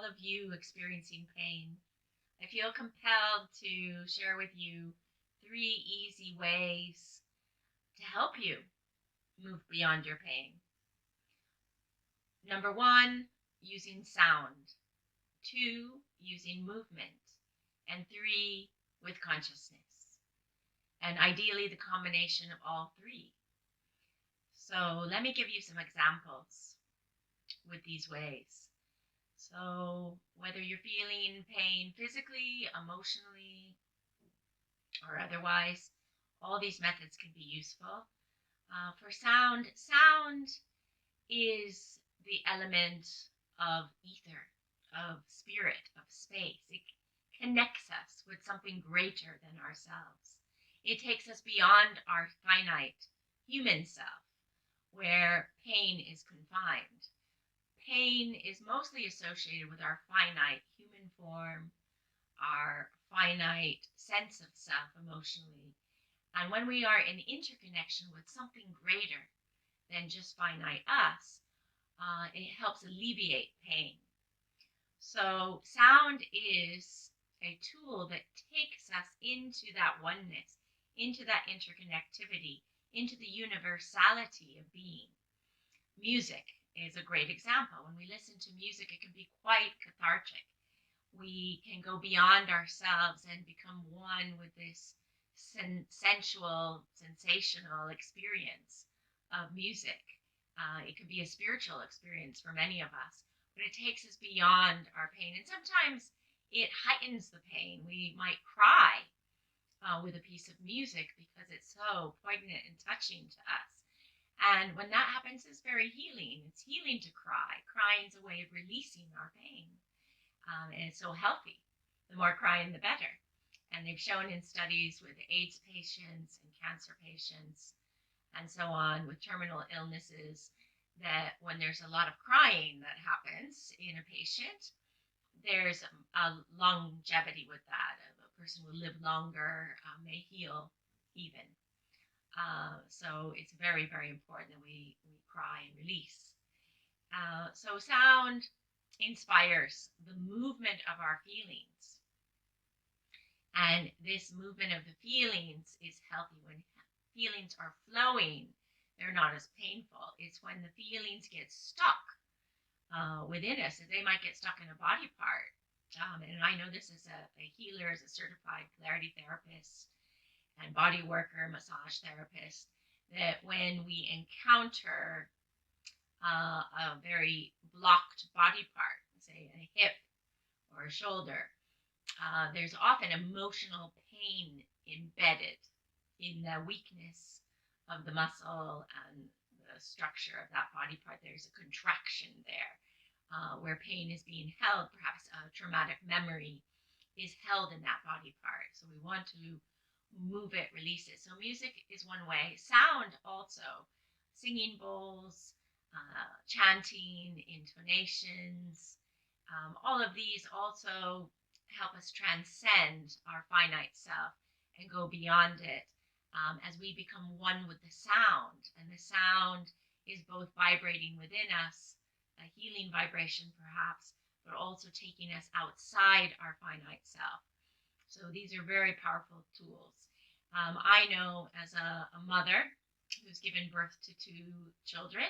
of you experiencing pain, I feel compelled to share with you 3 easy ways to help you move beyond your pain. Number 1, using sound. 2, using movement. And 3, with consciousness. And ideally, the combination of all 3. So let me give you some examples with these ways. So whether you're feeling pain physically, emotionally, or otherwise, all these methods can be useful. For sound, sound is the element of ether, of spirit, of space. It connects us with something greater than ourselves. It takes us beyond our finite human self, where pain is confined. Pain is mostly associated with our finite human form, our finite sense of self emotionally. And when we are in interconnection with something greater than just finite us, it helps alleviate pain. So sound is a tool that takes us into that oneness, into that interconnectivity, into the universality of being. Music is a great example. When we listen to music, it can be quite cathartic. We can go beyond ourselves and become one with this sensual, sensational experience of music. It can be a spiritual experience for many of us, but it takes us beyond our pain. And sometimes it heightens the pain. We might cry with a piece of music because it's so poignant and touching to us. And when that happens, it's very healing. It's healing to cry. Crying is a way of releasing our pain. And it's so healthy. The more crying, the better. And they've shown in studies with AIDS patients and cancer patients and so on with terminal illnesses that when there's a lot of crying that happens in a patient, there's a longevity with that. A person will live longer, may heal even. So it's very, very important that we cry and release. So sound inspires the movement of our feelings. And this movement of the feelings is healthy. When feelings are flowing, they're not as painful. It's when the feelings get stuck within us, they might get stuck in a body part. And I know this as a healer, as a certified polarity therapist and body worker, massage therapist, that when we encounter a very blocked body part, say a hip or a shoulder, there's often emotional pain embedded in the weakness of the muscle and the structure of that body part. There's a contraction there where pain is being held. Perhaps a traumatic memory is held in that body part. So we want to move it, release it. So music is one way. Sound also, singing bowls, chanting, intonations, all of these also help us transcend our finite self and go beyond it as we become one with the sound. And the sound is both vibrating within us, a healing vibration perhaps, but also taking us outside our finite self. So these are very powerful tools. I know as a mother who's given birth to 2 children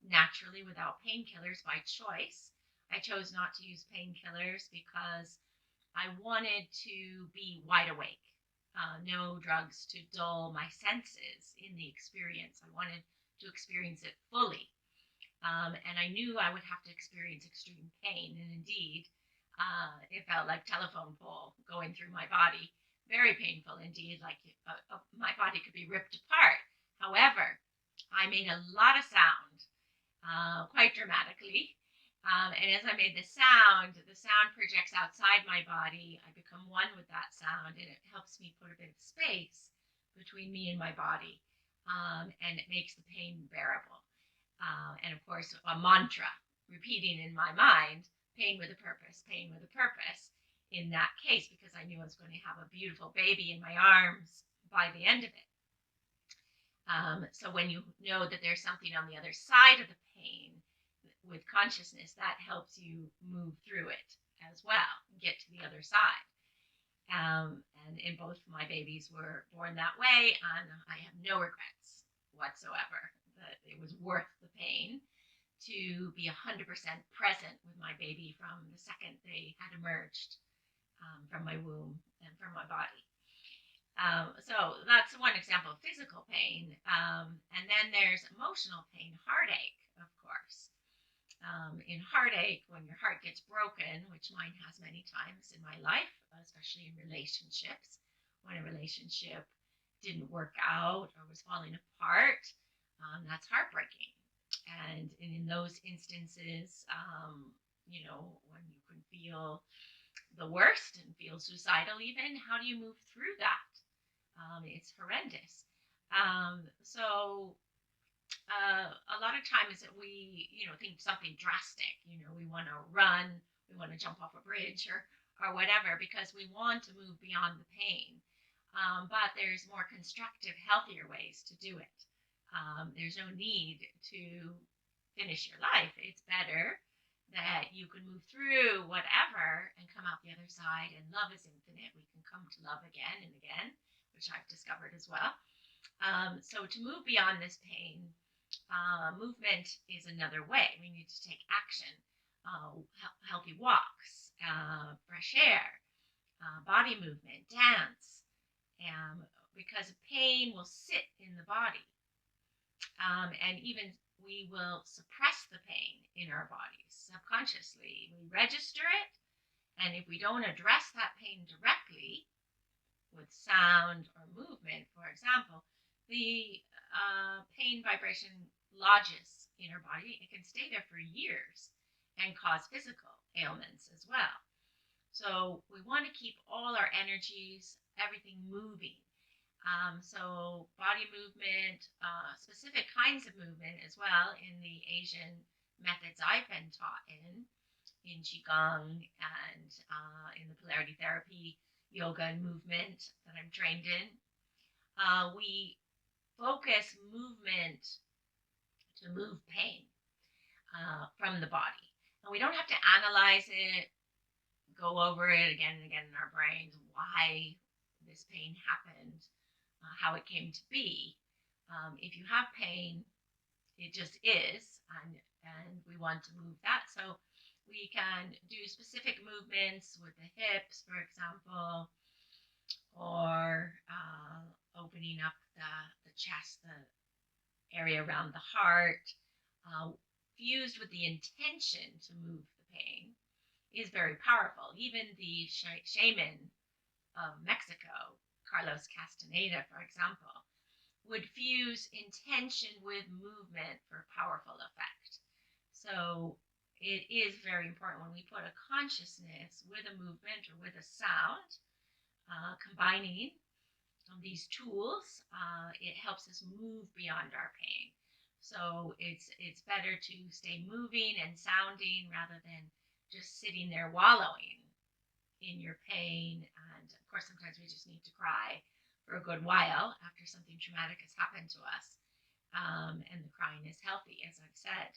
naturally without painkillers by choice. I chose not to use painkillers because I wanted to be wide awake. No drugs to dull my senses in the experience. I wanted to experience it fully. And I knew I would have to experience extreme pain. And indeed, it felt like telephone pole going through my body. Very painful indeed, like my body could be ripped apart. However, I made a lot of sound, quite dramatically. And as I made the sound projects outside my body. I become one with that sound, and it helps me put a bit of space between me and my body. And it makes the pain bearable. And of course, a mantra repeating in my mind, pain with a purpose, pain with a purpose. In that case, because I knew I was going to have a beautiful baby in my arms by the end of it. So when you know that there's something on the other side of the pain, with consciousness, that helps you move through it as well, get to the other side. And in both my babies were born that way, and I have no regrets whatsoever. That it was worth the pain to be 100% present with my baby from the second they had emerged from my womb and from my body. So that's one example of physical pain. And then there's emotional pain, heartache, of course. In heartache, when your heart gets broken, which mine has many times in my life, especially in relationships, when a relationship didn't work out or was falling apart, that's heartbreaking. And in those instances, when you can feel the worst and feel suicidal even, how do you move through that? It's horrendous. So a lot of times that we, think something drastic, we want to run, we want to jump off a bridge or whatever, because we want to move beyond the pain. But there's more constructive, healthier ways to do it. There's no need to finish your life. It's better that you can move through whatever and come out the other side. And love is infinite. We can come to love again and again, which I've discovered as well. So to move beyond this pain, movement is another way. We need to take action. Healthy walks, fresh air, body movement, dance, because pain will sit in the body. And even we will suppress the pain in our bodies subconsciously. We register it, and if we don't address that pain directly with sound or movement, for example, the pain vibration lodges in our body. It can stay there for years and cause physical ailments as well. So we want to keep all our energies, everything moving. So body movement, specific kinds of movement as well in the Asian methods I've been taught in Qigong and in the polarity therapy, yoga and movement that I'm trained in. We focus movement to move pain from the body. And we don't have to analyze it, go over it again and again in our brains, why this pain happened, how it came to be. If you have pain, it just is, and we want to move that. So we can do specific movements with the hips, for example, or opening up the chest, the area around the heart, fused with the intention to move the pain, is very powerful. Even the shaman of Mexico, Carlos Castaneda, for example, would fuse intention with movement for powerful effect. So it is very important when we put a consciousness with a movement or with a sound, combining these tools, it helps us move beyond our pain. So it's better to stay moving and sounding rather than just sitting there wallowing in your pain. And of course, sometimes we just need to cry for a good while after something traumatic has happened to us. And the crying is healthy, as I've said.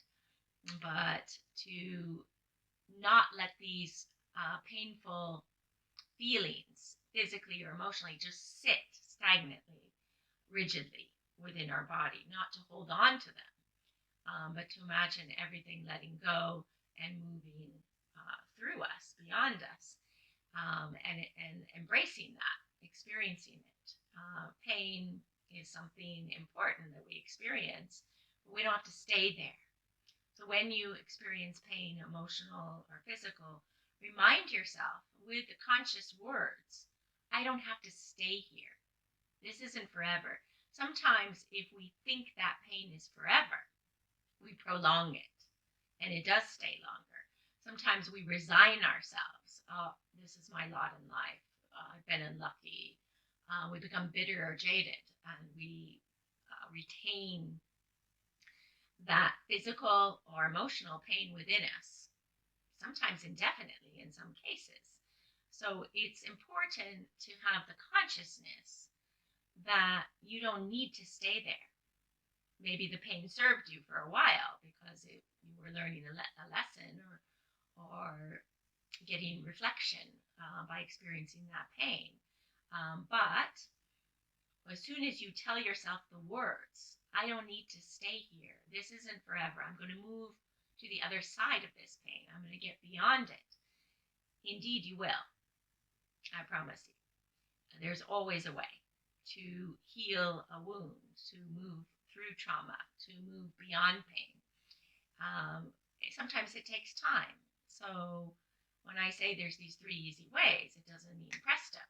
But to not let these painful feelings, physically or emotionally, just sit stagnantly, rigidly within our body, not to hold on to them, but to imagine everything letting go and moving through us, beyond us, and embracing that, experiencing it. Pain is something important that we experience, but we don't have to stay there. So when you experience pain, emotional or physical, remind yourself with the conscious words, I don't have to stay here. This isn't forever. Sometimes if we think that pain is forever, we prolong it, and it does stay longer. Sometimes we resign ourselves. Oh, this is my lot in life. I've been unlucky. We become bitter or jaded, and we retain that physical or emotional pain within us, sometimes indefinitely in some cases. So it's important to have the consciousness that you don't need to stay there. maybe the pain served you for a while because you were learning a lesson, or getting reflection by experiencing that pain. But as soon as you tell yourself the words, I don't need to stay here, this isn't forever, I'm going to move to the other side of this pain, I'm going to get beyond it, indeed you will. I promise you. There's always a way to heal a wound, to move through trauma, to move beyond pain. Sometimes it takes time. So when I say there's these 3 easy ways, it doesn't mean presto.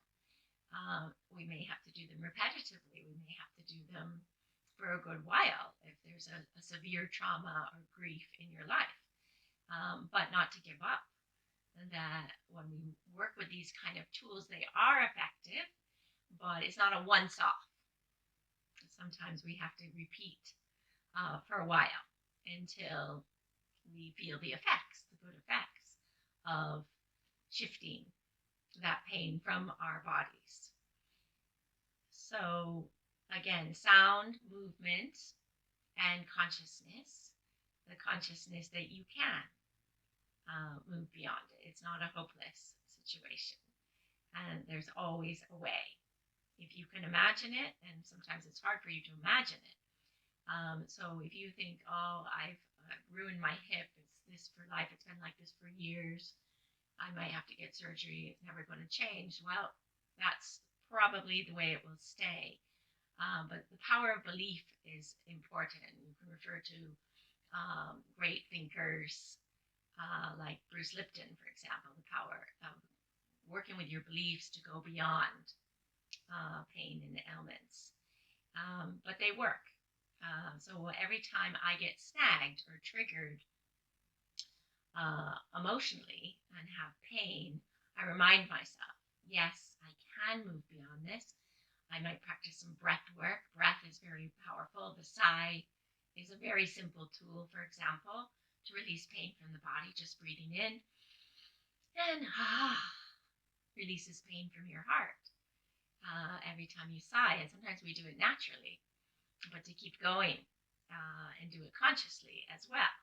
We may have to do them repetitively. We may have to do them for a good while if there's a severe trauma or grief in your life, but not to give up. And that when we work with these kind of tools, they are effective, but it's not a once-off. Sometimes we have to repeat for a while until we feel the effects, the good effects of shifting that pain from our bodies. So again, sound, movement, and consciousness, the consciousness that you can move beyond it. It's not a hopeless situation. And there's always a way. If you can imagine it, and sometimes it's hard for you to imagine it. So if you think, oh, I've ruined my hip, it's this for life, it's been like this for years, I might have to get surgery, it's never going to change. Well, that's probably the way it will stay. But the power of belief is important. You can refer to great thinkers like Bruce Lipton, for example, the power of working with your beliefs to go beyond pain and ailments. But they work. So every time I get snagged or triggered emotionally and have pain, I remind myself, yes, I can move beyond this. I might practice some breath work. Breath is very powerful. The sigh is a very simple tool, for example, to release pain from the body, just breathing in and releases pain from your heart every time you sigh. And sometimes we do it naturally, but to keep going and do it consciously as well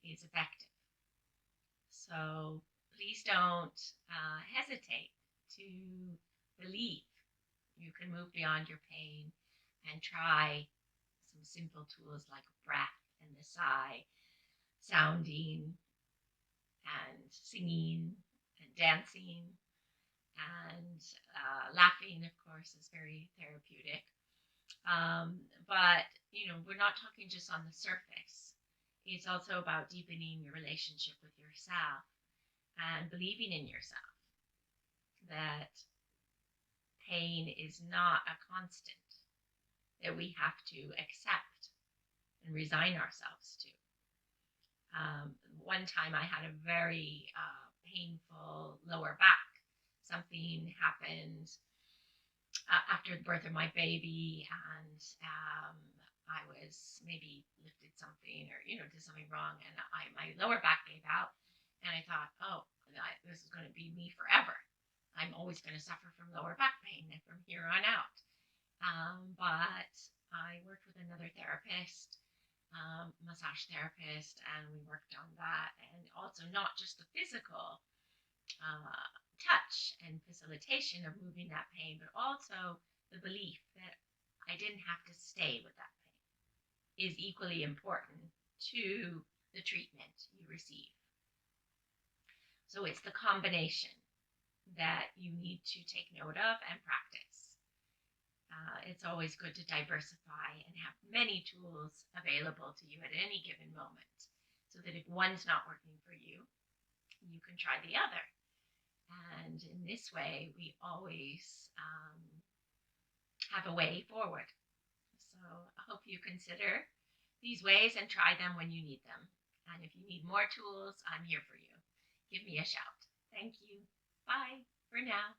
is effective. So please don't hesitate to believe you can move beyond your pain and try some simple tools like breath and the sigh, sounding and singing and dancing and laughing, of course, is very therapeutic. But, we're not talking just on the surface. It's also about deepening your relationship with yourself and believing in yourself that pain is not a constant that we have to accept and resign ourselves to. One time I had a very painful lower back. Something happened after the birth of my baby, and I was maybe lifted something or did something wrong, and my lower back gave out, and I thought, oh, this is going to be me forever. I'm always going to suffer from lower back pain from here on out. But I worked with another therapist, massage therapist, and we worked on that, and also not just the physical touch and facilitation of moving that pain, but also the belief that I didn't have to stay with that pain is equally important to the treatment you receive. So it's the combination that you need to take note of and practice. It's always good to diversify and have many tools available to you at any given moment, so that if one's not working for you, you can try the other. And in this way, we always have a way forward. So I hope you consider these ways and try them when you need them. And if you need more tools, I'm here for you. Give me a shout. Thank you. Bye for now.